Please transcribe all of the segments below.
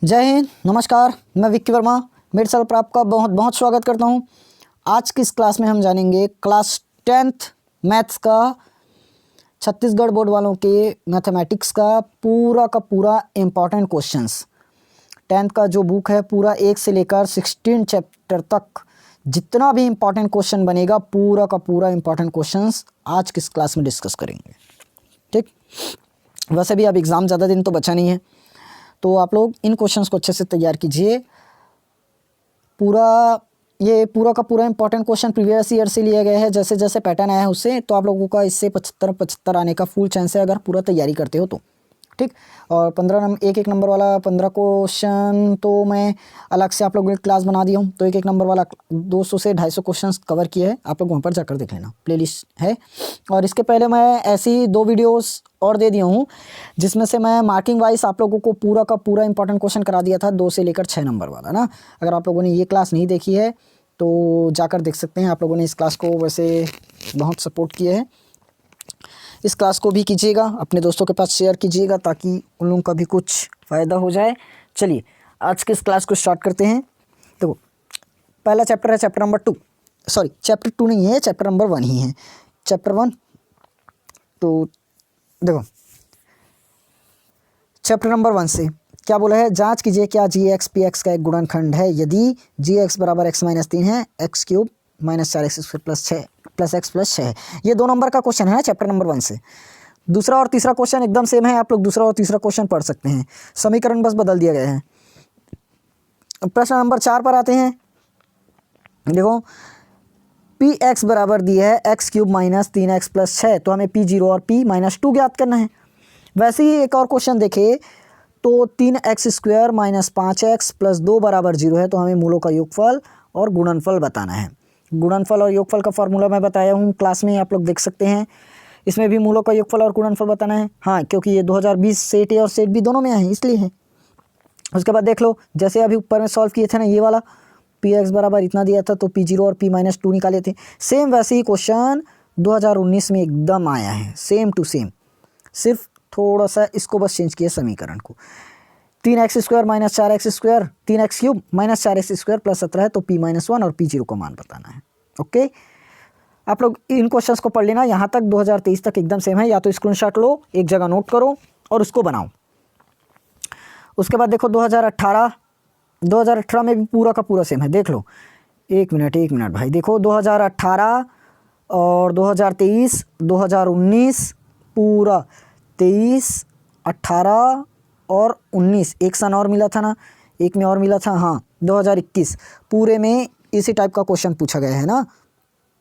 जय हिंद, नमस्कार। मैं विक्की वर्मा मेरे चैनल पर आपका बहुत बहुत स्वागत करता हूं। आज की इस क्लास में हम जानेंगे क्लास 10th मैथ्स का छत्तीसगढ़ बोर्ड वालों के मैथमेटिक्स का पूरा इम्पॉर्टेंट क्वेश्चंस। 10th का जो बुक है पूरा 1 से लेकर 16 चैप्टर तक जितना भी इम्पॉर्टेंट क्वेश्चन बनेगा पूरा इम्पॉर्टेंट क्वेश्चंस आज की इस क्लास में डिस्कस करेंगे। ठीक, वैसे भी अब एग्ज़ाम ज़्यादा दिन तो बचा नहीं है, तो आप लोग इन क्वेश्चंस को अच्छे से तैयार कीजिए। पूरा का पूरा इंपॉर्टेंट क्वेश्चन प्रीवियस ईयर से लिया गया है। जैसे जैसे पैटर्न आया है उससे, तो आप लोगों का इससे 75 आने का फुल चांस है अगर पूरा तैयारी करते हो तो। ठीक, और 15 एक नंबर वाला 15 क्वेश्चन तो मैं अलग से आप लोगों की क्लास बना दिया हूँ। तो एक नंबर वाला 200 से 250 क्वेश्चन कवर किया है, आप लोग वहाँ पर जाकर देख लेना, प्लेलिस्ट है। और इसके पहले मैं ऐसी 2 वीडियोस और दे दिया हूँ जिसमें से मैं मार्किंग वाइज आप लोगों को पूरा का पूरा इंपॉर्टेंट क्वेश्चन करा दिया था 2 से लेकर 6 नंबर वाला ना। अगर आप लोगों ने ये क्लास नहीं देखी है तो जाकर देख सकते हैं। आप लोगों ने इस क्लास को वैसे बहुत सपोर्ट किया है, इस क्लास को भी कीजिएगा, अपने दोस्तों के पास शेयर कीजिएगा ताकि उन लोगों का भी कुछ फ़ायदा हो जाए। चलिए आज के इस क्लास को स्टार्ट करते हैं। तो पहला चैप्टर है चैप्टर नंबर 2, सॉरी चैप्टर 2 नहीं है, चैप्टर नंबर 1 ही है, चैप्टर 1। तो देखो चैप्टर नंबर 1 से क्या बोला है, जांच कीजिए क्या जी एक्स पी एक्स का एक गुणनखंड है यदि जी एक्स बराबर एक्स माइनस 3 है, x cube minus 4x² plus x plus 6 है। ये 2 नंबर का क्वेश्चन है चैप्टर नंबर 1 से। दूसरा और तीसरा क्वेश्चन एकदम सेम है, आप लोग दूसरा और तीसरा क्वेश्चन पढ़ सकते हैं, समीकरण बस बदल दिया गया है। प्रश्न नंबर 4 पर आते हैं। देखो पी एक्स बराबर दिया है x cube minus 3x plus 6, तो हमें P0 और P-2 ज्ञात करना है। वैसे ही एक और क्वेश्चन देखे तो 3x² माइनस 5x प्लस 2 बराबर 0 है, तो हमें मूलों का योगफल और गुणनफल बताना है। गुणनफल और योगफल का फॉर्मूला मैं बताया हूँ क्लास में, आप लोग देख सकते हैं। इसमें भी मूलों का योगफल और गुणनफल बताना है, हाँ, क्योंकि ये 2020 सेट ए और सेट बी दोनों में आए हैं इसलिए है। उसके बाद देख लो, जैसे अभी ऊपर में सॉल्व किए थे ना, ये वाला पी एक्स बराबर इतना दिया था तो P0 और P-2 निकाले थे। सेम वैसे ही क्वेश्चन 2019 में एकदम आया है, सेम टू सेम, सिर्फ थोड़ा सा इसको बस चेंज किया समीकरण को। 3x² minus 4x², 3x cube minus 4x² plus 17 है, तो P-1 और P0 को मान बताना है। ओके, आप लोग इन क्वेश्चंस को पढ़ लेना, यहाँ तक 2023 तक एकदम सेम है, या तो स्क्रीनशॉट लो, एक जगह नोट करो और उसको बनाओ। उसके बाद देखो 2018 में भी पूरा का पूरा सेम है, देख लो। एक मिनट भाई, देखो 2018 और 2023, 2019 पूरा 23, 18 और 19, एक सन और मिला था ना, एक में और मिला था, हाँ 2021 पूरे में इसी टाइप का क्वेश्चन पूछा गया है ना।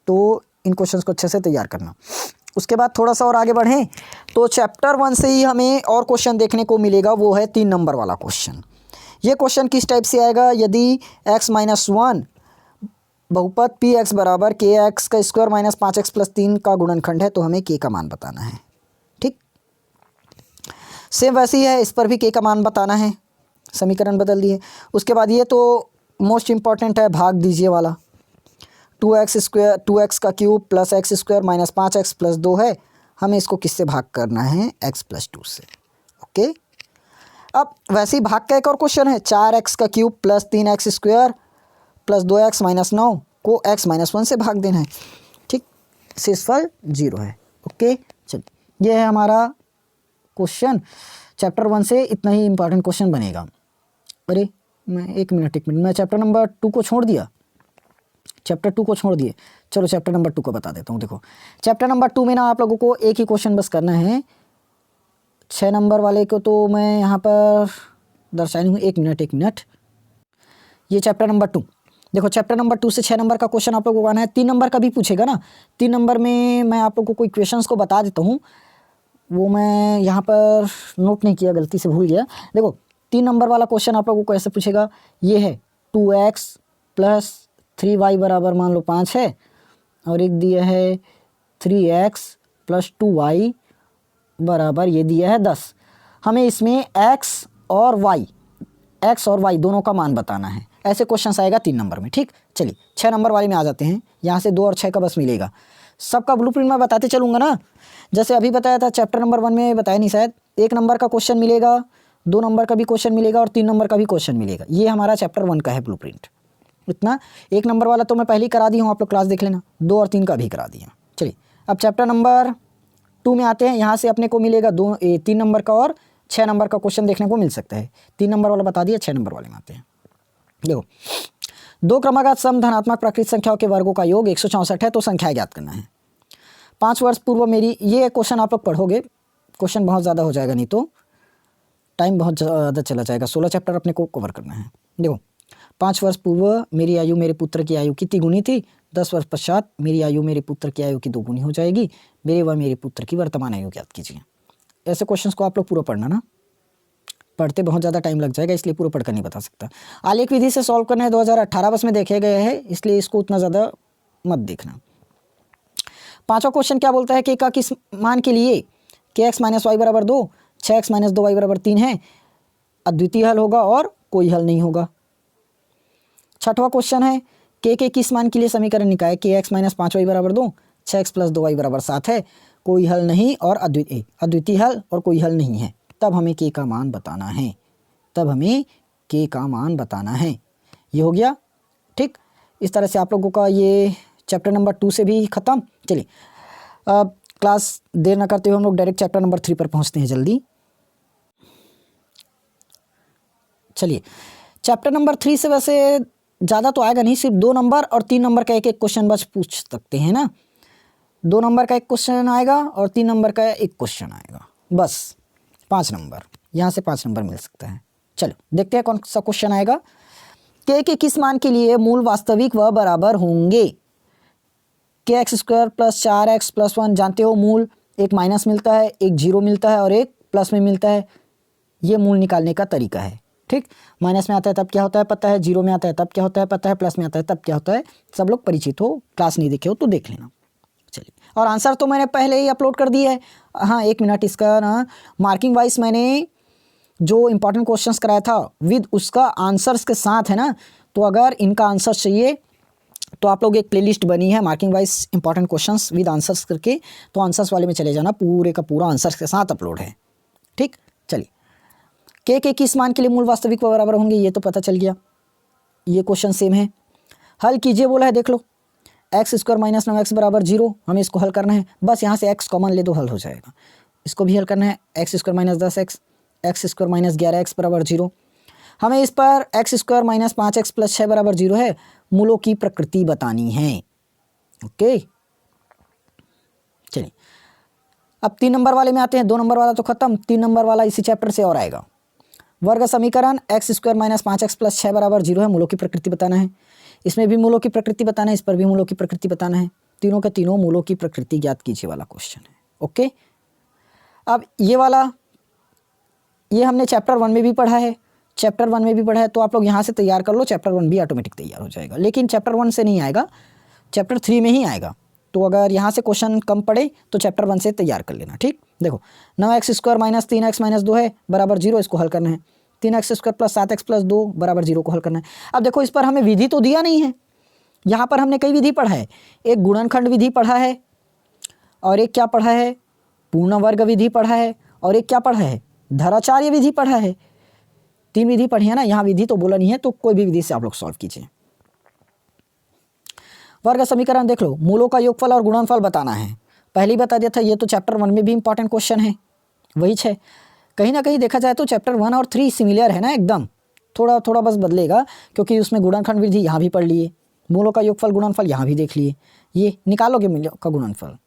तो इन क्वेश्चंस को अच्छे से तैयार करना। उसके बाद थोड़ा सा और आगे बढ़ें तो चैप्टर 1 से ही हमें और क्वेश्चन देखने को मिलेगा, वो है 3 नंबर वाला क्वेश्चन। ये क्वेश्चन किस टाइप से आएगा, यदि x-1 बहुपद पी एक्स बराबर के एक्स का स्क्वायर माइनस 5x प्लस 3 का गुणनखंड है, तो हमें के का मान बताना है। ठीक, सेम वैसे ही है, इस पर भी के का मान बताना है, समीकरण बदल दिए। उसके बाद ये तो मोस्ट इंपॉर्टेंट है, भाग दीजिए वाला। 2x का cube plus x² minus 5x plus 2 है, हमें इसको किससे भाग करना है, x प्लस 2 से। ओके, अब वैसे ही भाग का एक और क्वेश्चन है, 4x का cube plus 3x² plus 2x minus 9 को x माइनस 1 से भाग देना है। ठीक, शेषफल 0 है। ओके, चलिए ये है हमारा क्वेश्चन। चैप्टर 1 से इतना ही इंपॉर्टेंट क्वेश्चन बनेगा। अरे मैं एक मिनट मैं चैप्टर नंबर 2 को छोड़ दिया, चैप्टर 2 को छोड़ दिए। चलो चैप्टर नंबर 2 को बता देता हूँ। देखो चैप्टर नंबर 2 में ना आप लोगों को एक ही क्वेश्चन बस करना है, 6 नंबर वाले को तो मैं यहाँ पर दर्शाई हूँ। एक मिनट, ये चैप्टर नंबर 2। देखो चैप्टर नंबर 2 से 6 नंबर का क्वेश्चन आप लोगों को आना है। 3 नंबर का भी पूछेगा ना, 3 नंबर में मैं आप लोगों को कोई क्वेश्चंस को बता देता हूँ, वो मैं यहाँ पर नोट नहीं किया, गलती से भूल गया। देखो 3 नंबर वाला क्वेश्चन आप लोगों को ऐसे पूछेगा, ये है 2x प्लस 3y बराबर मान लो 5 है, और एक दिया है 3x प्लस 2y बराबर ये दिया है 10। हमें इसमें x और y दोनों का मान बताना है। ऐसे क्वेश्चन आएगा 3 नंबर में। ठीक, चलिए 6 नंबर वाले में आ जाते हैं। यहाँ से 2 और 6 का बस मिलेगा, सबका ब्लूप्रिंट मैं बताते चलूँगा ना। जैसे अभी बताया था चैप्टर नंबर 1 में बताया नहीं शायद, 1 नंबर का क्वेश्चन मिलेगा 2 नंबर का भी क्वेश्चन मिलेगा और 3 नंबर का भी क्वेश्चन मिलेगा। ये हमारा चैप्टर 1 का है ब्लूप्रिंट। इतना 1 नंबर वाला तो मैं पहले ही करा दी हूँ, आप लोग क्लास देख लेना। 2 और 3 का भी करा दिया। चलिए अब चैप्टर नंबर 2 में आते हैं। यहाँ से अपने को मिलेगा 3 नंबर का और 6 नंबर का क्वेश्चन देखने को मिल सकता है। 3 नंबर वाला बता दिया, 6 नंबर वाले में आते हैं। देखो 2 क्रमागत सम धनात्मक प्राकृतिक संख्याओं के वर्गों का योग 164 है, तो संख्याएं ज्ञात करना है। 5 वर्ष पूर्व मेरी, ये क्वेश्चन आप लोग पढ़ोगे, क्वेश्चन बहुत ज़्यादा हो जाएगा, नहीं तो टाइम बहुत ज़्यादा चला जाएगा। 16 चैप्टर अपने को कवर करना है। देखो 5 वर्ष पूर्व मेरी आयु मेरे पुत्र की आयु कितनी गुनी थी? 10 वर्ष पश्चात मेरी आयु मेरे पुत्र की आयु की 2 गुनी हो जाएगी। मेरे व मेरे पुत्र की वर्तमान आयु ज्ञात कीजिए। ऐसे क्वेश्चंस को आप लोग पूरा पढ़ना ना, पढ़ते बहुत ज़्यादा टाइम लग जाएगा, इसलिए पूरा पढ़कर नहीं बता सकता। आलेख विधि से सॉल्व करना है, 2018 बस में देखे गए हैं, इसलिए इसको उतना ज़्यादा मत देखना। 5वां क्वेश्चन क्या बोलता है कि का किस मान के लिए kx माइनस वाई बराबर 2, 6x माइनस 2y बराबर 3 है, अद्वितीय हल होगा और कोई हल नहीं होगा। 6वां क्वेश्चन है के किस मान के लिए समीकरण निकाय kx माइनस 5y बराबर 2, 6x प्लस 2y बराबर 7 है, कोई हल नहीं और अद्वितीय हल और कोई हल नहीं है। तब हमें के का मान बताना है, तब हमें के का मान बताना है। ये हो गया ठीक। इस तरह से आप लोगों का ये चैप्टर नंबर 2 से भी ख़त्म। चलिए अब क्लास देर ना करते हुए हम लोग डायरेक्ट चैप्टर नंबर 3 पर पहुंचते हैं जल्दी। चलिए चैप्टर नंबर 3 से वैसे ज़्यादा तो आएगा नहीं, सिर्फ 2 नंबर और 3 नंबर का एक क्वेश्चन बस पूछ सकते हैं ना। 2 नंबर का एक क्वेश्चन आएगा और 3 नंबर का एक क्वेश्चन आएगा, बस 5 नंबर, यहाँ से 5 नंबर मिल सकता है। चलो देखते हैं कौन सा क्वेश्चन आएगा। के किस मान के लिए मूल वास्तविक व बराबर होंगे? के x square plus 4x plus 1, जानते हो मूल एक माइनस मिलता है, एक 0 मिलता है और एक प्लस में मिलता है। ये मूल निकालने का तरीका है ठीक। माइनस में आता है तब क्या होता है पता है, 0 में आता है तब क्या होता है पता है, प्लस में आता है तब क्या होता है। सब लोग परिचित हो, क्लास नहीं देखे हो तो देख लेना। चलिए और आंसर तो मैंने पहले ही अपलोड कर दिया है। हाँ 1 मिनट, इसका ना मार्किंग वाइज मैंने जो इंपॉर्टेंट क्वेश्चंस कराया था विद उसका आंसर्स के साथ है ना, तो अगर इनका आंसर चाहिए तो आप लोग एक प्लेलिस्ट बनी है marking wise important questions with answers करके, तो आंसर्स वाले में चले जाना, पूरे का पूरा आंसर्स के साथ अपलोड है ठीक। चलिए के किस मान के लिए मूल वास्तविक व बराबर होंगे, ये तो पता चल गया, ये क्वेश्चन सेम है। हल कीजिए बोला है, देख लो एक्स स्क्वायर माइनस 9x बराबर 0, हमें इसको हल करना है। बस यहाँ से x कॉमन ले दो, हल हो जाएगा। इसको भी हल करना है, x square minus 10x, x square minus 11x बराबर 0। हमें इस पर x square minus 5x plus 6 बराबर 0 है, मूलों की प्रकृति बतानी है। ओके चलिए अब 3 नंबर वाले में आते हैं। 2 नंबर वाला तो खत्म, 3 नंबर वाला इसी चैप्टर से और आएगा। वर्ग समीकरण x square minus 5x plus 6 बराबर 0 है, मूलों की प्रकृति बताना है। इसमें भी मूलों की प्रकृति बताना है, इस पर भी मूलों की प्रकृति बताना है। तीनों के तीनों मूलों की प्रकृति ज्ञात कीजिए वाला क्वेश्चन है। ओके अब ये वाला, ये हमने चैप्टर 1 में भी पढ़ा है, चैप्टर 1 में भी पढ़ा है, तो आप लोग यहाँ से तैयार कर लो, चैप्टर 1 भी ऑटोमेटिक तैयार हो जाएगा। लेकिन चैप्टर 1 से नहीं आएगा, चैप्टर 3 में ही आएगा। तो अगर यहाँ से क्वेश्चन कम पड़े तो चैप्टर 1 से तैयार कर लेना ठीक। देखो 9x square minus 3x minus 2 है बराबर 0, इसको हल करना है। 3x square plus 7x plus 2 बराबर 0 को हल करना है। अब देखो इस पर हमें विधि तो दिया नहीं है, यहाँ पर हमने कई विधि पढ़ा है। एक गुणनखंड विधि पढ़ा है और एक क्या पढ़ा है, पूर्ण वर्ग विधि पढ़ा है, और एक क्या पढ़ा है, धराचार्य विधि पढ़ा है। 3 विधि पढ़ी है ना, यहाँ विधि तो बोला नहीं है, तो कोई भी विधि से आप लोग सॉल्व कीजिए। वर्ग समीकरण देख लो, मूलों का योगफल और गुणनफल बताना है। पहले ही बता दिया था, ये तो चैप्टर 1 में भी इंपॉर्टेंट क्वेश्चन है, वही 6। कहीं ना कहीं देखा जाए तो चैप्टर 1 और 3 सिमिलर है ना एकदम, थोड़ा थोड़ा बस बदलेगा, क्योंकि उसमें गुणनखंड विधि यहाँ भी पढ़ लिए, मूलों का योगफल गुणनफल यहाँ भी देख लिए। ये निकालोगे मूलों का गुणनफल।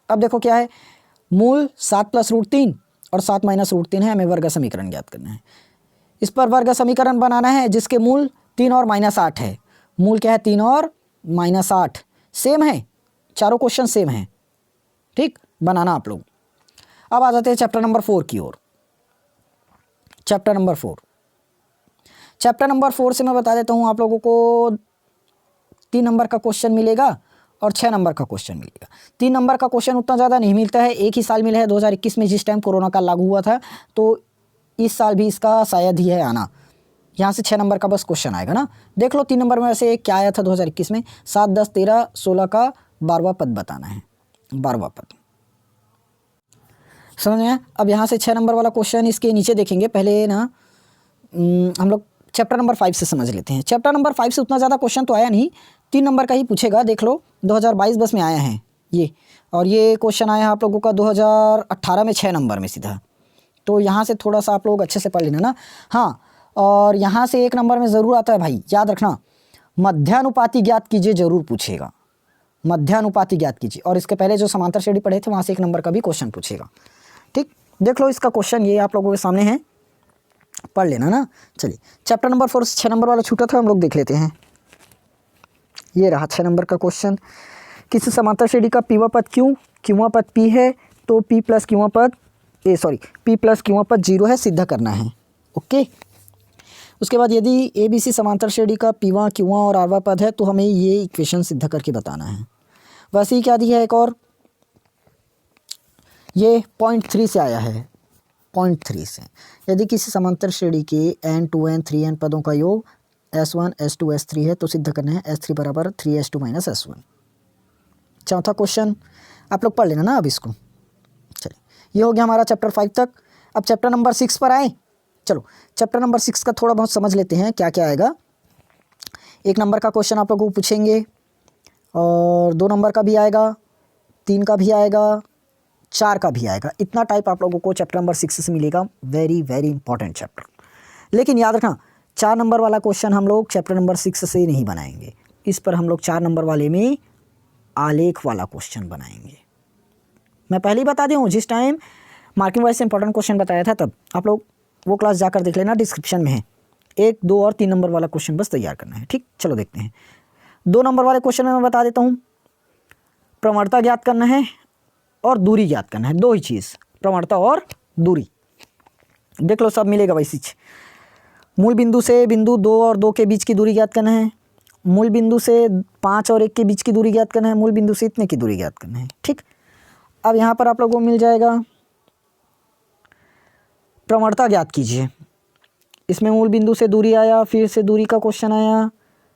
अब देखो क्या है, मूल 7 प्लस रूट 3 और 7 माइनस रूट 3 है, हमें वर्ग समीकरण ज्ञात करना है। इस पर वर्ग समीकरण बनाना है जिसके मूल 3 और माइनस 8 है। मूल क्या है, 3 और माइनस 8 सेम है, चारों क्वेश्चन सेम है ठीक, बनाना आप लोग। अब आ जाते हैं चैप्टर नंबर 4 की ओर। चैप्टर नंबर 4 से मैं बता देता हूँ आप लोगों को 3 नंबर का क्वेश्चन मिलेगा और 6 नंबर का क्वेश्चन मिलेगा। 3 नंबर का क्वेश्चन उतना ज़्यादा नहीं मिलता है, एक ही साल मिला है 2021 में, जिस टाइम कोरोना का लागू हुआ था, तो इस साल भी इसका शायद ही है आना। यहाँ से 6 नंबर का बस क्वेश्चन आएगा ना। देख लो 3 नंबर में वैसे क्या आया था 2021 में, 7, 10, 13, 16 का 12वां पद बताना है, 12वां पद। समझ में आया। अब यहाँ से 6 नंबर वाला क्वेश्चन इसके नीचे देखेंगे। पहले ना हम लोग चैप्टर नंबर 5 से समझ लेते हैं। चैप्टर नंबर 5 से उतना ज़्यादा क्वेश्चन तो आया नहीं, 3 नंबर का ही पूछेगा। देख लो 2022 बस में आया है ये, और ये क्वेश्चन आया है आप लोगों का 2018 में 6 नंबर में सीधा। तो यहाँ से थोड़ा सा आप लोग अच्छे से पढ़ लेना ना। हाँ, और यहाँ से 1 नंबर में ज़रूर आता है भाई, याद रखना, मध्यानुपाती ज्ञात कीजिए, ज़रूर पूछेगा। मध्यानुपाती ज्ञात कीजिए, और इसके पहले जो समांतर श्रेणी पढ़े थे वहाँ से 1 नंबर का भी क्वेश्चन पूछेगा। ठीक, देख लो इसका क्वेश्चन ये आप लोगों के सामने है, पढ़ लेना ना। चलिए चैप्टर नंबर 4 से 6 नंबर वाला छूटा था, हम लोग देख लेते हैं। ये रहा 6 नंबर का क्वेश्चन। किसी समांतर श्रेणी का पीवा पद क्यों, क्यूवा पद पी है तो पी प्लस क्यूवा पद पी प्लस क्यूवा पद 0 है, सिद्ध करना है। ओके, उसके बाद यदि ए बी सी समांतर श्रेणी का पीवा क्यूवा और आरवा पद है तो हमें ये इक्वेशन सिद्ध करके बताना है। वैसे ही क्या दिया है एक और, ये पॉइंट 3 से आया है, पॉइंट 3 से। यदि किसी समांतर श्रेणी के n 2n 3n पदों का योग s1 s2 s3 है तो सिद्ध करना है s3 बराबर 3s2 माइनस s1। चौथा क्वेश्चन आप लोग पढ़ लेना ना अब इसको। चलिए ये हो गया हमारा चैप्टर 5 तक। अब चैप्टर नंबर 6 पर आए। चलो चैप्टर नंबर 6 का थोड़ा बहुत समझ लेते हैं क्या क्या आएगा। 1 नंबर का क्वेश्चन आप लोगों को पूछेंगे, और 2 नंबर का भी आएगा, 3 का भी आएगा, 4 का भी आएगा। इतना टाइप आप लोगों को चैप्टर नंबर 6 से मिलेगा। Very very important chapter. लेकिन याद रखना 4 नंबर वाला क्वेश्चन हम लोग चैप्टर नंबर 6 से नहीं बनाएंगे, इस पर हम लोग 4 नंबर वाले में आलेख वाला क्वेश्चन बनाएंगे। मैं पहले ही बता दूँ, जिस टाइम मार्किंग वाइज से इंपॉर्टेंट क्वेश्चन बताया था तब आप लोग वो क्लास जाकर देख लेना, डिस्क्रिप्शन में है। 1, 2 और 3 नंबर वाला क्वेश्चन बस तैयार करना है। ठीक, चलो देखते हैं। 2 नंबर वाले क्वेश्चन में मैं बता देता हूँ, प्रवणता ज्ञात करना है और दूरी ज्ञात करना है। 2 ही चीज़, प्रवणता और दूरी। देख लो सब मिलेगा वैसी चीज। मूल बिंदु से बिंदु 2 और 2 के बीच की दूरी ज्ञात करना है। मूल बिंदु से 5 और 1 के बीच की दूरी ज्ञात करना है। मूल बिंदु से इतने की दूरी ज्ञात करना है। ठीक, अब यहाँ पर आप लोगों को मिल जाएगा प्रवणता ज्ञात कीजिए। इसमें मूल बिंदु से दूरी आया, फिर से दूरी का क्वेश्चन आया।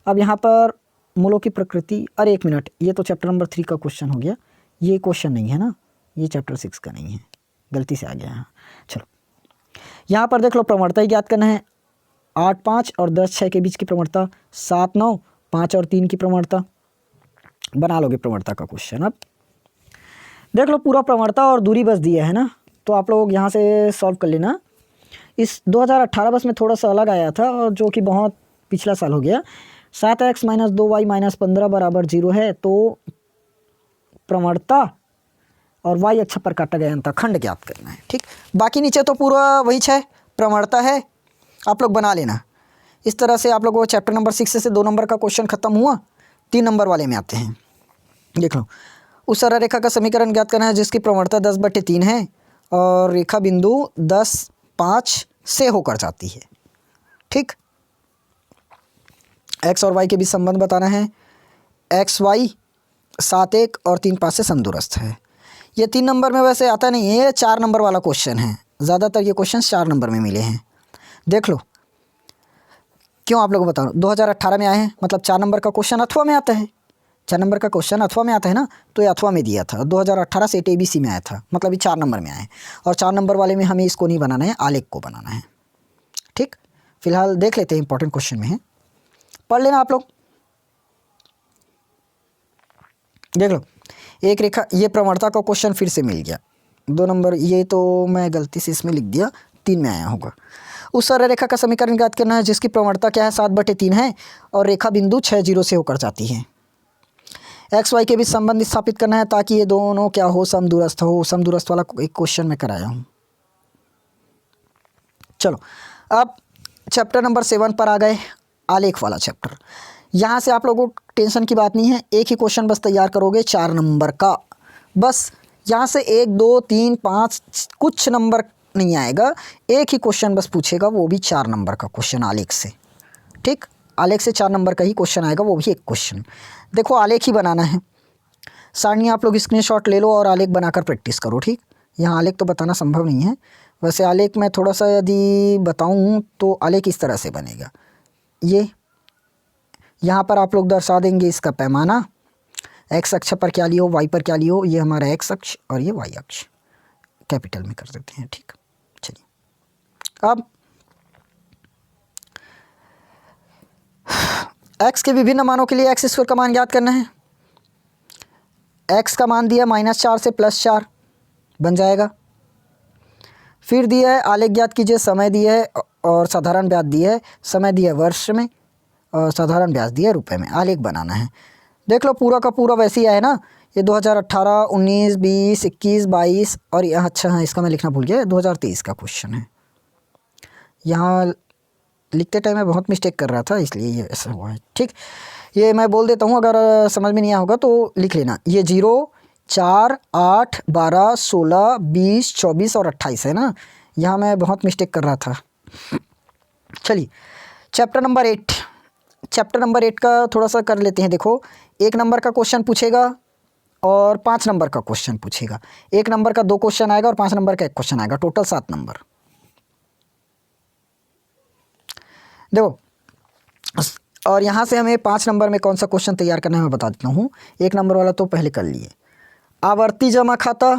अब यहाँ पर मूलों की प्रकृति, अरे 1 मिनट, ये तो चैप्टर नंबर 3 का क्वेश्चन हो गया, ये क्वेश्चन नहीं है ना, ये चैप्टर 6 का नहीं है, गलती से आ गया है। चलो यहाँ पर देख लो प्रवणता ही ज्ञात करना है। 8, 5 और 10, 6 के बीच की प्रवणता, 7, 9, 5 और 3 की प्रवणता, बना लोगे प्रवणता का क्वेश्चन। अब देख लो पूरा प्रवणता और दूरी बस दिया है ना, तो आप लोग यहाँ से सॉल्व कर लेना। इस 2018 बस में थोड़ा सा अलग आया था, और जो कि बहुत पिछला साल हो गया। 7x - 2y - 15 बराबर 0 है तो प्रवणता और y अक्ष पर काटा गया अंतःखंड ज्ञात करना है। ठीक, बाकी नीचे तो पूरा वही है, प्रवणता है, आप लोग बना लेना। इस तरह से आप लोगों को चैप्टर नंबर 6 से 2 नंबर का क्वेश्चन खत्म हुआ। 3 नंबर वाले में आते हैं। देख लो, उस सरल रेखा का समीकरण ज्ञात करना है जिसकी प्रवणता 10/3 है और रेखा बिंदु 10, 5 से होकर जाती है। ठीक, x और y के बीच संबंध बताना है। x y 7, 1 और 3, 5 से समदूरस्थ है। ये 3 नंबर में वैसे आता नहीं है, ये 4 नंबर वाला क्वेश्चन है। ज़्यादातर ये क्वेश्चन 4 नंबर में मिले हैं। देख लो क्यों आप लोगों को बता रहा हूँ, 2018 में आए हैं, मतलब 4 नंबर का क्वेश्चन अथवा में आता है। 4 नंबर का क्वेश्चन अथवा में आता है ना, तो ये अथवा में दिया था। 2018 से ABC में आया था, मतलब ये 4 नंबर में आए। और 4 नंबर वाले में हमें इसको नहीं बनाना है, आलेख को बनाना है। ठीक, फिलहाल देख लेते हैं, इंपॉर्टेंट क्वेश्चन में है, पढ़ लेना आप लोग। देख लो, एक रेखा, ये प्रवणता का क्वेश्चन फिर से मिल गया। 2 नंबर, ये तो मैं गलती से इसमें लिख दिया, 3 में आया होगा। उस सरल रेखा का समीकरण ज्ञात करना है जिसकी प्रवणता क्या है, 7/3 है और रेखा बिंदु 6, 0 से होकर जाती है। एक्स वाई के बीच संबंध स्थापित करना है ताकि ये दोनों क्या हो, समदूरस्थ हो। समदूरस्थ वाला एक क्वेश्चन मैं कराया हूँ। चलो अब चैप्टर नंबर 7 पर आ गए, आलेख वाला चैप्टर। यहाँ से आप लोगों को टेंशन की बात नहीं है, एक ही क्वेश्चन बस तैयार करोगे 4 नंबर का। बस यहाँ से 1, 2, 3, 5 कुछ नंबर नहीं आएगा, एक ही क्वेश्चन बस पूछेगा, वो भी 4 नंबर का क्वेश्चन आलेख से। ठीक, आलेख से 4 नंबर का ही क्वेश्चन आएगा, वो भी एक क्वेश्चन। देखो आलेख ही बनाना है। सारणी आप लोग स्क्रीनशॉट ले लो और आलेख बनाकर प्रैक्टिस करो। ठीक, यहाँ आलेख तो बताना संभव नहीं है। वैसे आलेख में थोड़ा सा यदि बताऊँ तो आलेख इस तरह से बनेगा। ये यहाँ पर आप लोग दर्शा देंगे इसका पैमाना, एक्स अक्ष पर क्या लियो, वाई पर क्या लियो, ये हमारा एक्स अक्ष और ये वाई अक्ष। कैपिटल में कर देते हैं। ठीक, चलिए अब x के विभिन्न मानों के लिए एक्स स्क्वायर का मान ज्ञात करना है। x का मान दिया -4 से +4 बन जाएगा। फिर दिया है आलेख ज्ञात कीजिए, समय दिया है और साधारण ब्याज दिया है। समय दिया है वर्ष में और साधारण ब्याज दिया है रुपए में। आलेख बनाना है। देख लो पूरा का पूरा वैसे ही आया ना, ये 2018, 19, 20, 21, 22 और यहाँ अच्छा है, इसका मैं लिखना भूल गया, 2023 का क्वेश्चन है। यहाँ लिखते टाइम मैं बहुत मिस्टेक कर रहा था इसलिए ये ऐसा हुआ है। ठीक, ये मैं बोल देता हूँ, अगर समझ में नहीं आया होगा तो लिख लेना। ये 0, 4, 8, 12, 16, 20, 24 और 28 है ना, यहाँ मैं बहुत मिस्टेक कर रहा था। चलिए चैप्टर नंबर 8, चैप्टर नंबर 8 का थोड़ा सा कर लेते हैं। देखो 1 नंबर का क्वेश्चन पूछेगा और 5 नंबर का क्वेश्चन पूछेगा। 1 नंबर का 2 क्वेश्चन आएगा और 5 नंबर का 1 क्वेश्चन आएगा, टोटल 7 नंबर। देखो और यहाँ से हमें 5 नंबर में कौन सा क्वेश्चन तैयार करना है मैं बता देता हूँ। 1 नंबर वाला तो पहले कर लिए, आवर्ती जमा खाता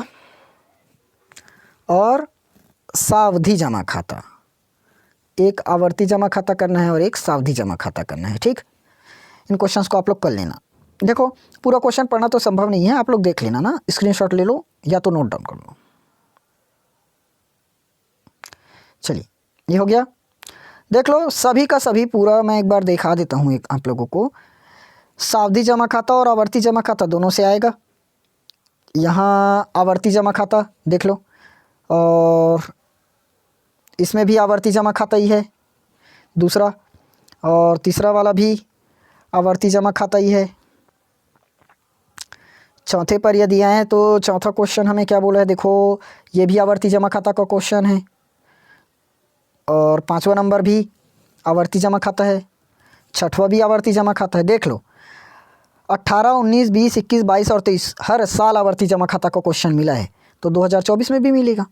और सावधि जमा खाता। एक आवर्ती जमा खाता करना है और एक सावधि जमा खाता करना है। ठीक, इन क्वेश्चंस को आप लोग कर लेना। देखो पूरा क्वेश्चन पढ़ना तो संभव नहीं है, आप लोग देख लेना ना, स्क्रीनशॉट ले लो या तो नोट डाउन कर लो। चलिए ये हो गया। देख लो सभी का सभी पूरा मैं एक बार दिखा देता हूँ एक आप लोगों को। सावधि जमा खाता और आवर्ती जमा खाता दोनों से आएगा। यहाँ आवर्ती जमा खाता देख लो और इसमें भी आवर्ती जमा खाता ही है दूसरा, और तीसरा वाला भी आवर्ती जमा खाता ही है। चौथे पर यदि आए तो चौथा क्वेश्चन हमें क्या बोला है, देखो ये भी आवर्ती जमा खाता का क्वेश्चन है और 5वां नंबर भी आवर्ती जमा खाता है, 6वां भी आवर्ती जमा खाता है। देख लो 18, 19, 20, 21, 22 और 23 हर साल आवर्ती जमा खाता का क्वेश्चन मिला है, तो 2024 में भी मिलेगा,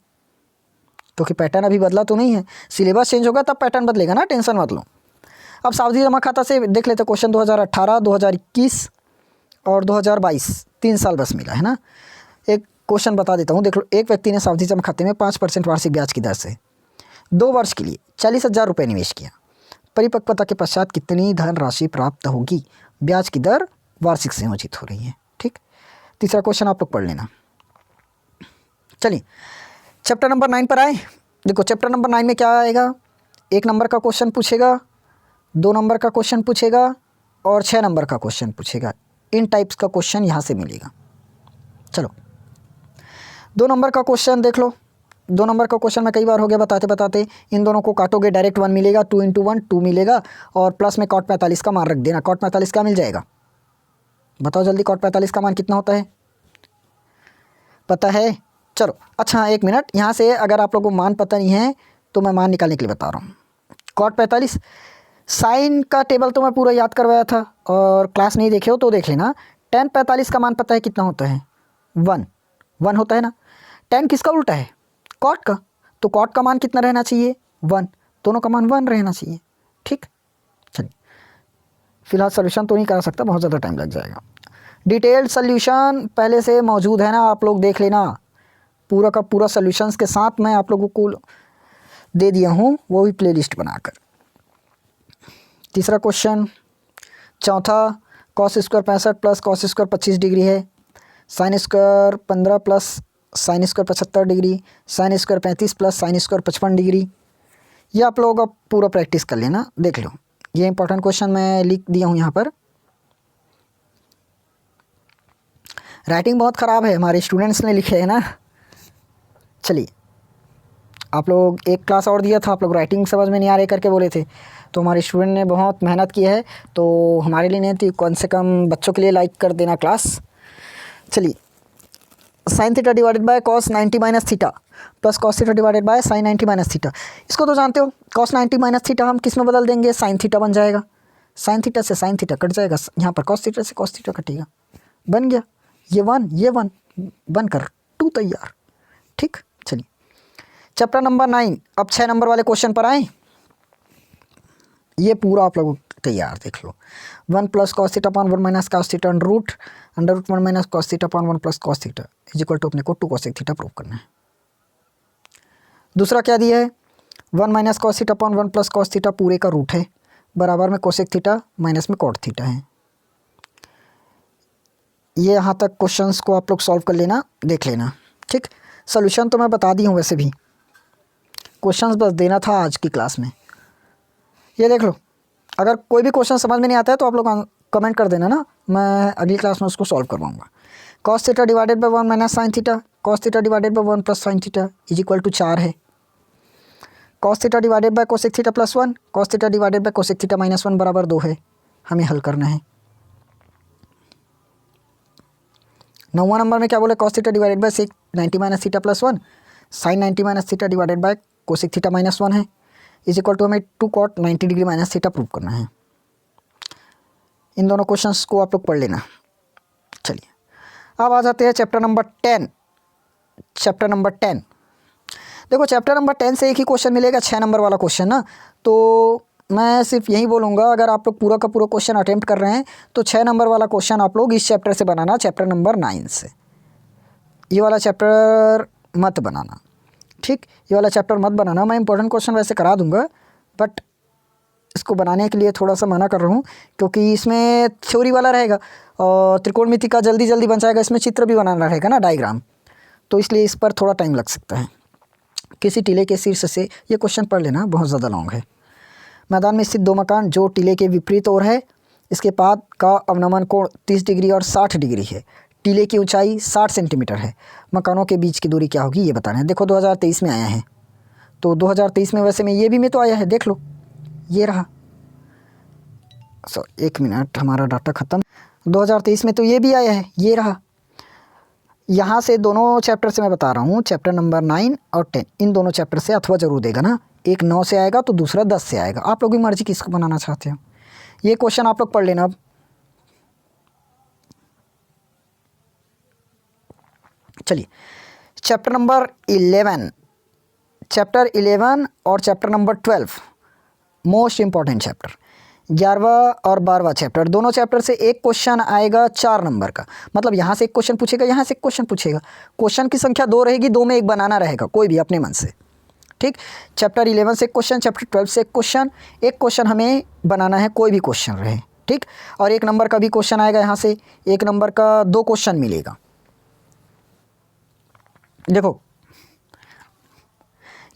क्योंकि पैटर्न अभी बदला तो नहीं है। सिलेबस चेंज होगा तब पैटर्न बदलेगा ना, टेंशन मत लो। अब सावधि जमा खाता से देख लेते क्वेश्चन 2018, 2021 और 2022 3 साल बस मिला है ना। एक क्वेश्चन बता देता हूँ, देख लो। एक व्यक्ति ने सावधि जमा खाते में 5% वार्षिक ब्याज की दर से 2 वर्ष के लिए 40,000 रुपये निवेश किया। परिपक्वता के पश्चात कितनी धन राशि प्राप्त होगी? ब्याज की दर वार्षिक संयोजित हो रही है। ठीक, तीसरा क्वेश्चन आप लोग पढ़ लेना। चलिए चैप्टर नंबर 9 पर आए। देखो चैप्टर नंबर 9 में क्या आएगा, 1 नंबर का क्वेश्चन पूछेगा, 2 नंबर का क्वेश्चन पूछेगा और 6 नंबर का क्वेश्चन पूछेगा। इन टाइप्स का क्वेश्चन यहाँ से मिलेगा। चलो 2 नंबर का क्वेश्चन देख लो। 2 नंबर का क्वेश्चन में कई बार हो गया बताते बताते, इन दोनों को काटोगे डायरेक्ट 1 मिलेगा, 2 × 1 2 मिलेगा और प्लस में cot 45 का मान रख देना। cot 45 क्या मिल जाएगा, बताओ जल्दी। cot 45 का मान कितना होता है, पता है? चलो अच्छा 1 मिनट, यहाँ से अगर आप लोगों को मान पता नहीं है तो मैं मान निकालने के लिए बता रहा हूँ। cot 45 साइन का टेबल तो मैं पूरा याद करवाया था, और क्लास नहीं देखे हो तो देख लेना। tan 45 का मान पता है कितना होता है, 1 होता है ना। tan किसका उल्टा है, cot का, तो cot का मान कितना रहना चाहिए, 1। दोनों का मान 1 रहना चाहिए। ठीक, चलिए फिलहाल सोल्यूशन तो नहीं करा सकता, बहुत ज़्यादा टाइम लग जाएगा। डिटेल्ड सोल्यूशन पहले से मौजूद है ना, आप लोग देख लेना। पूरा का पूरा सोल्यूशंस के साथ मैं आप लोगों को दे दिया हूँ, वो भी प्लेलिस्ट बनाकर। तीसरा क्वेश्चन, चौथा cos square 65 plus cos square 25 degree है, sin square 15 plus sin square 75 degree, sin square 35 plus sin square 55 degree. ये आप लोग अब पूरा प्रैक्टिस कर लेना, देख लो। ये इंपॉर्टेंट क्वेश्चन मैं लिख दिया हूँ यहाँ पर। राइटिंग बहुत ख़राब है, हमारे स्टूडेंट्स ने लिखे है ना। चलिए आप लोग एक क्लास और दिया था, आप लोग राइटिंग समझ में नहीं आ रही करके बोले थे, तो हमारे स्टूडेंट ने बहुत मेहनत की है, तो हमारे लिए नहीं थी, कम से कम बच्चों के लिए लाइक कर देना क्लास। चलिए sin theta divided bye cos 90 minus theta plus cos theta divided bye sin 90 minus theta. इसको तो जानते हो, cos 90 माइनस थीटा हम किस में बदल देंगे, sin थीटा बन जाएगा। sin थीटा से sin थीटा कट जाएगा, यहाँ पर cos थीटा से cos थीटा कटेगा, बन गया। ये 1 बनकर 2 तैयार। ठीक, चलिए चैप्टर नंबर 9। अब 6 नंबर वाले क्वेश्चन पर आए। ये पूरा आप लोग तैयार देख लो। 1 plus cos theta upon 1 minus cos theta under root 1 minus cos theta upon 1 plus cos theta is equal to अपने को 2 cos थीटा प्रूव करना है। दूसरा क्या दिया है, 1 minus cos theta upon 1 plus cos theta पूरे का रूट है, बराबर में कोसेक थीटा माइनस में कॉट थीटा है। ये यहाँ तक क्वेश्चंस को आप लोग सॉल्व कर लेना, देख लेना, ठीक। सोल्यूशन तो मैं बता दी हूँ, वैसे भी क्वेश्चंस बस देना था आज की क्लास में। ये देख लो, अगर कोई भी क्वेश्चन समझ में नहीं आता है तो आप लोग कमेंट कर देना ना, मैं अगली क्लास में उसको सॉल्व करवाऊँगा। Cos theta divided by 1 minus sine theta, cos theta divided by 1 plus sine theta is equal to 4 है। Cos theta divided by cosec theta plus 1, cos theta divided by cosec theta minus 1 बराबर 2 है। हमें हल करना है। 9वां number में क्या बोले, cos theta divided by sec 90 minus theta plus 1, sine 90 minus theta divided by cosec theta minus 1 है, इज इक्वल टू हमें 2 cot 90 degree minus theta prove करना है। इन दोनों क्वेश्चंस को आप लोग पढ़ लेना। चलिए अब आ जाते हैं चैप्टर नंबर 10। चैप्टर नंबर 10 देखो, चैप्टर नंबर 10 से एक ही क्वेश्चन मिलेगा, 6 नंबर वाला क्वेश्चन ना। तो मैं सिर्फ यही बोलूँगा, अगर आप लोग पूरा का पूरा क्वेश्चन अटेम्प्ट कर रहे हैं तो 6 नंबर वाला क्वेश्चन आप लोग इस चैप्टर से बनाना, चैप्टर नंबर 9 से। ये वाला चैप्टर मत बनाना, ठीक। ये वाला चैप्टर मत बनाना। मैं इंपॉर्टेंट क्वेश्चन वैसे करा दूंगा, बट इसको बनाने के लिए थोड़ा सा मना कर रहा हूँ, क्योंकि इसमें थ्योरी वाला रहेगा और त्रिकोणमिति का जल्दी जल्दी बन जाएगा। इसमें चित्र भी बनाना रहेगा ना, डायग्राम, तो इसलिए इस पर थोड़ा टाइम लग सकता है। किसी टीले के शीर्ष से, ये क्वेश्चन पढ़ लेना, बहुत ज़्यादा लॉन्ग है। मैदान में स्थित 2 मकान जो टीले के विपरीत ओर है, इसके पाद का अवनमन कोण 30 डिग्री और 60 डिग्री है। टीले की ऊंचाई 60 सेंटीमीटर है। मकानों के बीच की दूरी क्या होगी, ये बताना है। देखो 2023 में आया है, तो 2023 में वैसे में ये भी में तो आया है, देख लो, ये रहा। एक मिनट, हमारा डाटा ख़त्म। 2023 में तो ये भी आया है, ये रहा। यहाँ से दोनों चैप्टर से मैं बता रहा हूँ, चैप्टर नंबर 9 और 10, इन दोनों चैप्टर से अथवा जरूर देगा ना। एक 9 से आएगा तो दूसरा 10 से आएगा। आप लोग की मर्जी किसको बनाना चाहते हो। ये क्वेश्चन आप लोग पढ़ लेना। अब चलिए चैप्टर नंबर 11, चैप्टर 11 और chapter number 12 most important chapter. 11वां और 12वां चैप्टर, दोनों चैप्टर से एक क्वेश्चन आएगा 4 नंबर का। मतलब यहाँ से एक क्वेश्चन पूछेगा, यहाँ से एक क्वेश्चन पूछेगा। क्वेश्चन की संख्या 2 रहेगी, 2 में एक बनाना रहेगा, कोई भी अपने मन से, ठीक। चैप्टर 11 से एक क्वेश्चन, चैप्टर 12 से एक क्वेश्चन। एक क्वेश्चन हमें बनाना है, कोई भी क्वेश्चन रहे, ठीक। और 1 नंबर का भी क्वेश्चन आएगा, यहाँ से 1 नंबर का 2 क्वेश्चन मिलेगा। देखो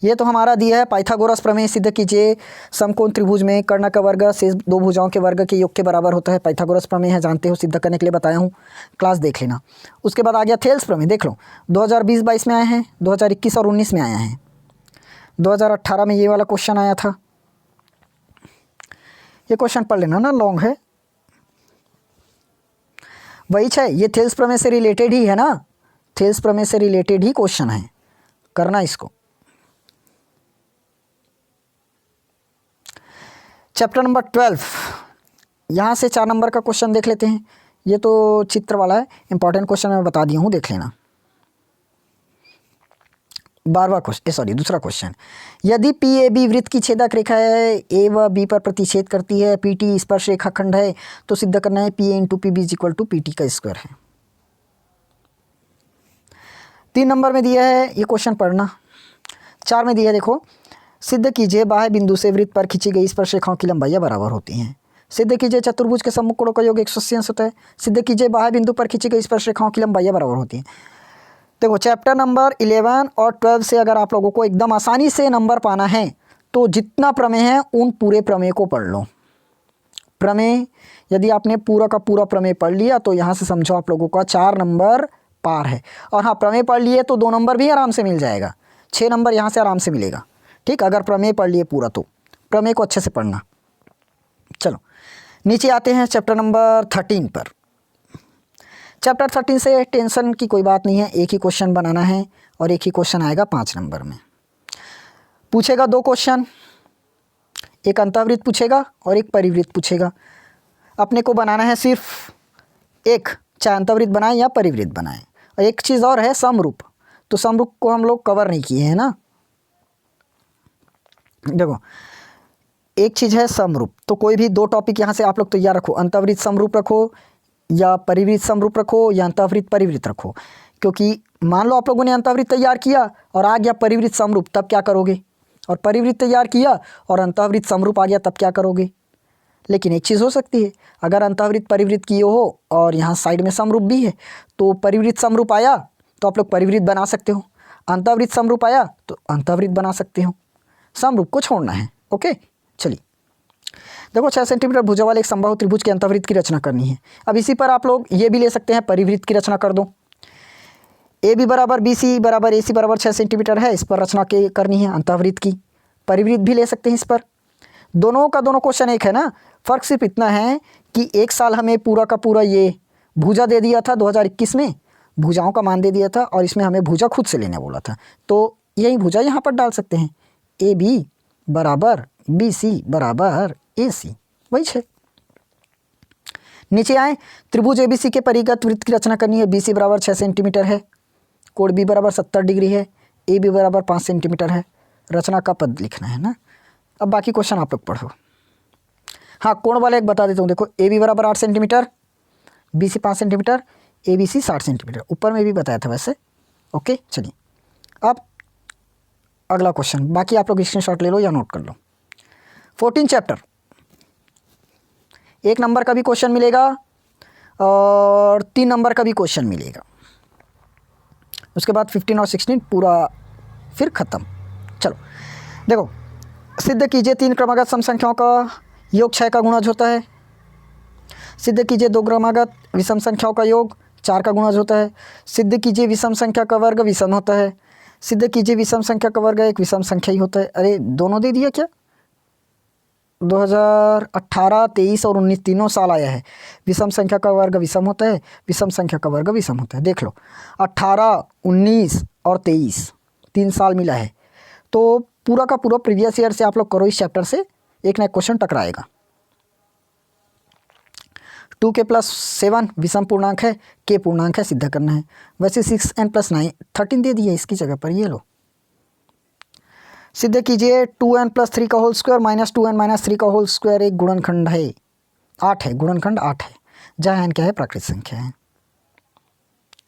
ये तो हमारा दिया है, पाइथागोरस प्रमेय सिद्ध कीजिए समकोण त्रिभुज में कर्ण का वर्ग शेष 2 भुजाओं के वर्ग के योग के बराबर होता है। पाइथागोरस प्रमेय है, जानते हो, सिद्ध करने के लिए बताया हूँ, क्लास देख लेना। उसके बाद आ गया थेल्स प्रमेय, देख लो 2020-22 में आए हैं, 2021 और 19 में आया है। 2018 में ये वाला क्वेश्चन आया था। ये क्वेश्चन पढ़ लेना ना, लॉन्ग है। वही है, ये थेल्स प्रमेय से रिलेटेड ही है ना, थेल्स प्रमेय से रिलेटेड ही क्वेश्चन है, करना इसको। चैप्टर नंबर 12, यहाँ से 4 नंबर का क्वेश्चन देख लेते हैं। ये तो चित्र वाला है, इंपॉर्टेंट क्वेश्चन मैं बता दिया हूँ, देख लेना। 12वां क्वेश्चन, सॉरी दूसरा क्वेश्चन। यदि पी ए बी वृत्त की छेदक रेखा है, ए व बी पर प्रतिच्छेद करती है, पी टी स्पर्श रेखाखंड है, तो सिद्ध करना है P A into P B is equal to P T का स्क्वायर है। 3 नंबर में दिया है, ये क्वेश्चन पढ़ना। 4 में दिया है, देखो, सिद्ध कीजिए बाह्य बिंदु से वृत्त पर खींची गई स्पर्श रेखाओं की लंबाइयाँ बराबर होती हैं। सिद्ध कीजिए चतुर्भुज के सम्मुख कोणों का योग 180 अंश होता है। सिद्ध कीजिए बाह्य बिंदु पर खींची गई स्पर्श रेखाओं की लंबाइयाँ बराबर होती हैं। देखो चैप्टर नंबर 11 और 12 से अगर आप लोगों को एकदम आसानी से नंबर पाना है तो जितना प्रमेय है उन पूरे प्रमेय को पढ़ लो। प्रमेय यदि आपने पूरा का पूरा प्रमेय पढ़ लिया तो यहाँ से समझो आप लोगों का 4 नंबर पार है। और हाँ, प्रमेय पढ़ लिए तो 2 नंबर भी आराम से मिल जाएगा, 6 नंबर यहाँ से आराम से मिलेगा, ठीक। अगर प्रमेय पढ़ लिए पूरा तो प्रमेय को अच्छे से पढ़ना। चलो नीचे आते हैं चैप्टर नंबर 13 पर। चैप्टर 13 से टेंशन की कोई बात नहीं है, एक ही क्वेश्चन बनाना है और एक ही क्वेश्चन आएगा 5 नंबर में। पूछेगा 2 क्वेश्चन, एक अंतःवृत्त पूछेगा और एक परिवृत्त पूछेगा। अपने को बनाना है सिर्फ एक, चाहे अंतःवृत्त बनाएं या परिवृत्त बनाएं। और एक चीज़ और है, समरूप, तो समरूप को हम लोग कवर नहीं किए हैं ना। देखो एक चीज़ है समरूप, तो कोई भी 2 टॉपिक यहाँ से आप लोग तैयार रखो, अंतःवृत्त समरूप रखो या परिवृत्त समरूप रखो या अंतःवृत्त परिवृत्त रखो। क्योंकि मान लो आप लोगों ने अंतःवृत्त तैयार किया और आ गया परिवृत्त समरूप, तब क्या करोगे? और परिवृत्त तैयार किया और अंतःवृत्त समरूप आ गया, तब क्या करोगे? लेकिन एक चीज़ हो सकती है, अगर अंतःवृत्त परिवृत्त किए हो और यहाँ साइड में समरूप भी है, तो परिवृत्त समरूप आया तो आप लोग परिवृत्त बना सकते हो, अंतःवृत्त समरूप आया तो अंतःवृत्त बना सकते हो, समरूप को छोड़ना है। ओके, चलिए देखो 6 सेंटीमीटर भुजा वाले एक समबाहु त्रिभुज के अंतःवृत्त की रचना करनी है। अब इसी पर आप लोग ये भी ले सकते हैं, परिवृत्त की रचना कर दो। ए बी बराबर बी सी बराबर ए सी बराबर 6 सेंटीमीटर है, इस पर रचना के करनी है अंतःवृत्त की। परिवृत्त भी ले सकते हैं इस पर, दोनों का दोनों क्वेश्चन एक है ना। फ़र्क सिर्फ इतना है कि एक साल हमें पूरा का पूरा ये भुजा दे दिया था 2021 में, भुजाओं का मान दे दिया था, और इसमें हमें भुजा खुद से लेने बोला था, तो यही भुजा यहाँ पर डाल सकते हैं, ए बी बराबर बी सी बराबर ए सी, वही 6। नीचे आए, त्रिभुज एबीसी के परिगत वृत्त की रचना करनी है। बी सी बराबर 6 सेंटीमीटर है, कोण बी बराबर 70 डिग्री है, ए बी बराबर 5 सेंटीमीटर है। रचना का पद लिखना है ना। अब बाकी क्वेश्चन आप लोग पढ़ो। हाँ, कोण वाले एक बता देता हूँ, देखो ए बी बराबर 8 centimetre, B C 5 centimetre, A B C 60 centimetre, ऊपर में भी बताया था वैसे। ओके, चलिए अब अगला क्वेश्चन, बाकी आप लोग स्क्रीनशॉट ले लो या नोट कर लो। 14 चैप्टर, 1 नंबर का भी क्वेश्चन मिलेगा और 3 नंबर का भी क्वेश्चन मिलेगा। उसके बाद 15 और 16 पूरा फिर ख़त्म। चलो देखो, सिद्ध कीजिए 3 क्रमागत सम संख्याओं का योग 6 का गुणज होता है। सिद्ध कीजिए 2 क्रमागत विषम संख्याओं का योग 4 का गुणज होता है। सिद्ध कीजिए विषम संख्या का वर्ग विषम होता है। सिद्ध कीजिए विषम संख्या का वर्ग एक विषम संख्या ही होता है। अरे दोनों दे दिया क्या? 2018, 23 और 19 तीनों साल आया है। विषम संख्या का वर्ग विषम होता है, विषम संख्या का वर्ग विषम होता है। देख लो 18, 19 और 23 3 साल मिला है, तो पूरा का पूरा प्रीवियस ईयर से आप लोग करो, इस चैप्टर से एक नया क्वेश्चन टकराएगा। 2k + 7 विषम पूर्णांक है, k पूर्णांक है, सिद्ध करना है। वैसे 6n + 9 13 दे दिया इसकी जगह पर, ये लो। सिद्ध कीजिए 2n + 3 का होल स्क्वायर -2n - 3 का होल स्क्वायर एक गुणनखंड है, 8 है, गुणनखंड 8 है, जहाँ n क्या है? प्राकृत संख्या है।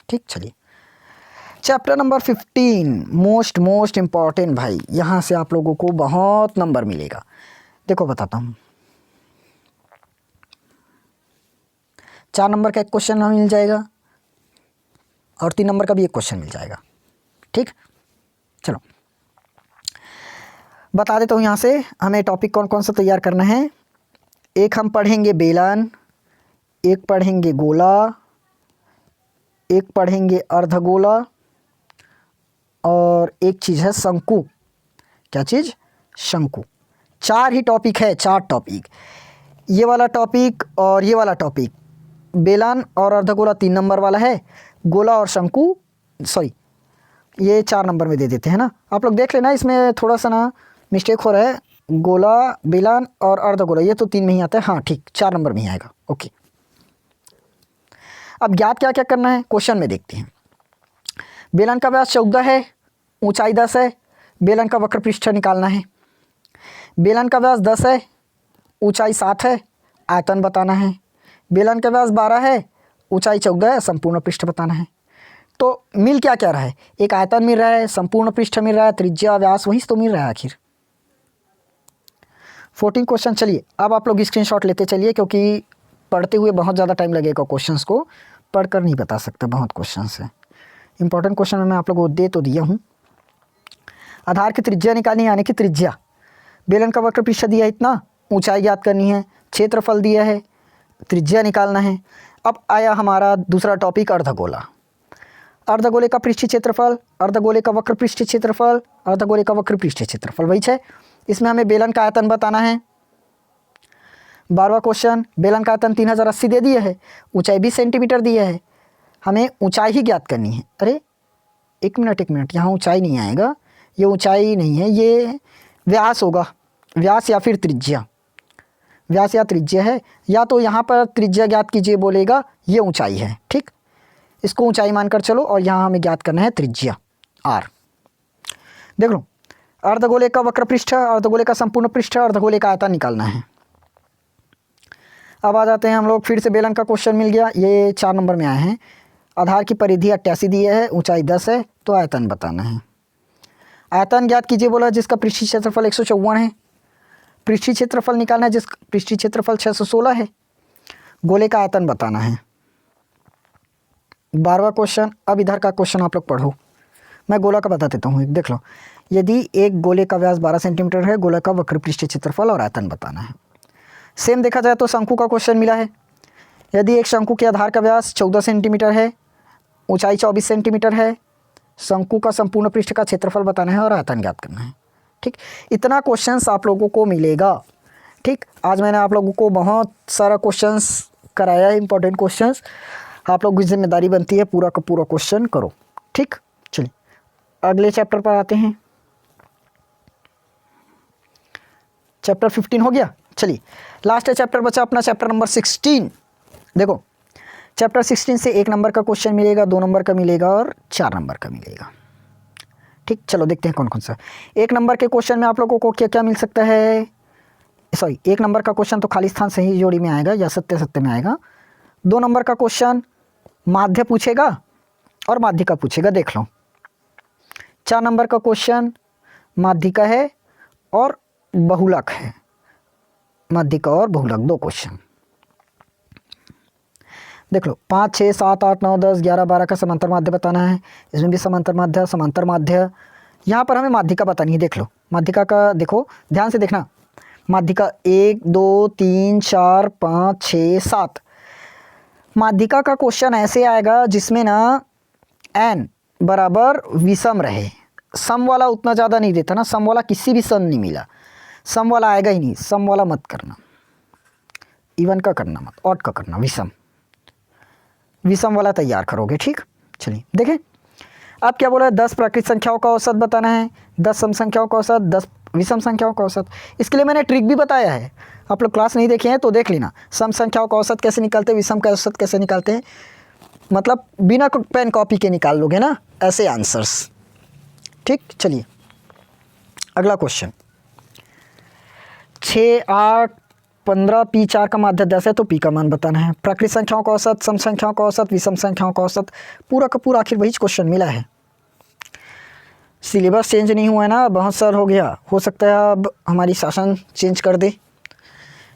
ठीक, चलिए चैप्टर नंबर 15 मोस्ट इम्पॉर्टेंट भाई, यहाँ से आप लोगों को बहुत नंबर मिलेगा। देखो बताता हूँ, 4 नंबर का एक क्वेश्चन हमें मिल जाएगा और 3 नंबर का भी एक क्वेश्चन मिल जाएगा। ठीक, चलो बता देता हूँ यहाँ से हमें टॉपिक कौन कौन सा तैयार करना है। एक हम पढ़ेंगे बेलन, एक पढ़ेंगे गोला, एक पढ़ेंगे अर्धगोला, और एक चीज़ है शंकु। क्या चीज़? शंकु। 4 ही टॉपिक है, 4 टॉपिक, ये वाला टॉपिक और ये वाला टॉपिक। बेलन और अर्धगोला 3 नंबर वाला है, गोला और शंकु सॉरी ये 4 नंबर में दे देते हैं ना। आप लोग देख लेना, इसमें थोड़ा सा ना मिस्टेक हो रहा है। गोला, बेलन और अर्धगोला ये तो 3 में ही आता है। हाँ ठीक, 4 नंबर में ही आएगा। ओके, अब ज्ञात क्या क्या करना है क्वेश्चन में देखते हैं। बेलन का व्यास 14 है, ऊंचाई 10 है, बेलन का वक्र पृष्ठ निकालना है। बेलन का व्यास 10 है, ऊंचाई 7 है, आयतन बताना है। बेलन का व्यास 12 है, ऊंचाई 14 है, संपूर्ण पृष्ठ बताना है। तो मिल क्या क्या रहा है? एक आयतन मिल रहा है, संपूर्ण पृष्ठ मिल रहा है, त्रिज्या व्यास वही तो मिल रहा है आखिर। 14 क्वेश्चन। चलिए अब आप लोग स्क्रीनशॉट लेते चलिए, क्योंकि पढ़ते हुए बहुत ज़्यादा टाइम लगेगा, क्वेश्चंस को पढ़कर नहीं बता सकता, बहुत क्वेश्चन है। इंपॉर्टेंट क्वेश्चन मैं आप लोगों को दे तो दिया हूँ। आधार की त्रिज्या निकालनी है, यानी कि त्रिज्या। बेलन का वक्र पृष्ठ दिया है इतना, ऊंचाई ज्ञात करनी है, क्षेत्रफल दिया है, त्रिज्या निकालना है। अब आया हमारा दूसरा टॉपिक अर्धगोला। अर्धगोले का पृष्ठीय क्षेत्रफल, अर्धगोले का वक्र पृष्ठीय क्षेत्रफल, अर्धगोले का वक्र पृष्ठीय क्षेत्रफल वही है। इसमें हमें बेलन का आयतन बताना है। 12वां क्वेश्चन, बेलन का आयतन 3080 दे दिया है, ऊंचाई 20 सेंटीमीटर दिया है, हमें ऊंचाई ही ज्ञात करनी है। अरे एक मिनट, यहाँ ऊंचाई नहीं आएगा, ये ऊंचाई नहीं है, ये व्यास होगा, व्यास या फिर त्रिज्या। व्यास या त्रिज्या है, या तो यहाँ पर त्रिज्या ज्ञात कीजिए बोलेगा, ये ऊंचाई है। ठीक, इसको ऊंचाई मानकर चलो, और यहाँ हमें ज्ञात करना है त्रिज्या r। देख लो, अर्धगोले का वक्र पृष्ठ, अर्धगोले का संपूर्ण पृष्ठ, अर्धगोले का आयतन निकालना है। अब आ जाते हैं हम लोग, फिर से बेलन का क्वेश्चन मिल गया, ये 4 नंबर में आए हैं। आधार की परिधि 88 दी है, ऊंचाई 10 है, तो आयतन बताना है। आयतन ज्ञात कीजिए बोला जिसका पृष्ठीय क्षेत्रफल 154 है। पृष्ठीय क्षेत्रफल निकालना है जिसका पृष्ठीय क्षेत्रफल 616 है। गोले का आयतन बताना है। 12वां क्वेश्चन। अब इधर का क्वेश्चन आप लोग पढ़ो, मैं गोला का बता देता हूँ। देख लो, यदि एक गोले का व्यास 12 सेंटीमीटर है, गोला का वक्र पृष्ठीय क्षेत्रफल और आयतन बताना है। सेम देखा जाए तो शंकु का क्वेश्चन मिला है। यदि एक शंकु के आधार का व्यास 14 सेंटीमीटर है, ऊंचाई 24 सेंटीमीटर है, शंकु का संपूर्ण पृष्ठ का क्षेत्रफल बताना है और आयतन ज्ञात करना है। ठीक, इतना क्वेश्चंस आप लोगों को मिलेगा। ठीक, आज मैंने आप लोगों को बहुत सारा क्वेश्चंस कराया है, इंपॉर्टेंट क्वेश्चंस। आप लोगों की जिम्मेदारी बनती है पूरा का पूरा क्वेश्चन करो। ठीक, चलिए अगले चैप्टर पर आते हैं। चैप्टर 15 हो गया। चलिए लास्ट चैप्टर बचा अपना चैप्टर नंबर 16। देखो, चैप्टर 16 से 1 नंबर का क्वेश्चन मिलेगा, 2 नंबर का मिलेगा और 4 नंबर का मिलेगा। ठीक, चलो देखते हैं कौन कौन सा। 1 नंबर के क्वेश्चन में आप लोगों को क्या क्या मिल सकता है। सॉरी, 1 नंबर का क्वेश्चन तो खाली स्थान सही जोड़ी में आएगा या सत्य सत्य में आएगा। 2 नंबर का क्वेश्चन माध्य पूछेगा और माध्यिका पूछेगा, देख लो। 4 नंबर का क्वेश्चन माध्यिका है और बहुलक है। माध्यिका और बहुलक 2 क्वेश्चन देख लो। 5, 6, 7, 8, 9, 10, 11, 12 का समांतर माध्य बताना है। इसमें भी समांतर माध्य। यहाँ पर हमें माध्यिका बतानी है। देख लो, माध्यिका का देखो, ध्यान से देखना। माध्यिका 1, 2, 3, 4, 5, 6, 7। माध्यिका का क्वेश्चन ऐसे आएगा जिसमें ना n बराबर विषम रहे। सम वाला उतना ज़्यादा नहीं देता ना, सम वाला किसी भी सन नहीं मिला, सम वाला आएगा ही नहीं। सम वाला मत करना, इवन का करना मत, ऑड का करना, विषम वाला तैयार करोगे। ठीक, चलिए देखें अब क्या बोला है। 10 प्राकृत संख्याओं का औसत बताना है, 10 सम संख्याओं का औसत, 10 विषम संख्याओं का औसत। इसके लिए मैंने ट्रिक भी बताया है, आप लोग क्लास नहीं देखे हैं तो देख लेना। सम संख्याओं का औसत कैसे निकालते हैं, विषम का औसत कैसे निकालते हैं, मतलब बिना पेन कॉपी के निकाल लोगे ना ऐसे आंसर्स। ठीक, चलिए अगला क्वेश्चन। 6, 8, 15, P4 का माध्य 10 है तो P का मान बताना है। प्राकृत संख्याओं का औसत, सम संख्याओं का औसत, विषम संख्याओं का औसत, पूरा का पूरा आखिर वही क्वेश्चन मिला है। सिलेबस चेंज नहीं हुआ है ना, बहुत साल हो गया। हो सकता है अब हमारी शासन चेंज कर दे,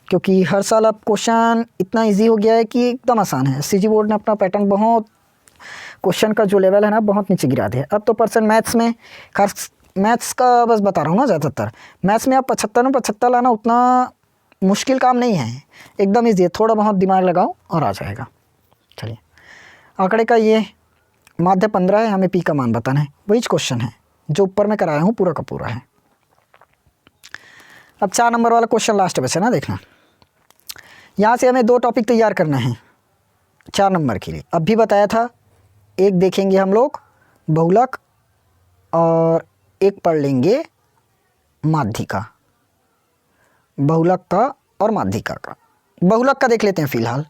क्योंकि हर साल अब क्वेश्चन इतना इजी हो गया है कि एकदम आसान है। सीजी बोर्ड ने अपना पैटर्न बहुत, क्वेश्चन का जो लेवल है ना बहुत नीचे गिरा दिया। अब तो परसेंट मैथ्स में, खास मैथ्स का बस बता रहा हूँ ना, ज़्यादातर मैथ्स में आप 75 में 75 लाना उतना मुश्किल काम नहीं है, एकदम ईजी है। थोड़ा बहुत दिमाग लगाओ और आ जाएगा। चलिए आंकड़े का ये माध्य 15 है, हमें P का मान बताना है। वही क्वेश्चन है जो ऊपर में कराया हूँ, पूरा का पूरा है। अब 4 नंबर वाला क्वेश्चन लास्ट बचा ना, देखना। यहाँ से हमें 2 टॉपिक तैयार करना है 4 नंबर के लिए। अब भी बताया था, एक देखेंगे हम लोग बहुलक और एक पढ़ लेंगे माध्यिका। बहुलक का और माध्यिका का। बहुलक का देख लेते हैं फिलहाल।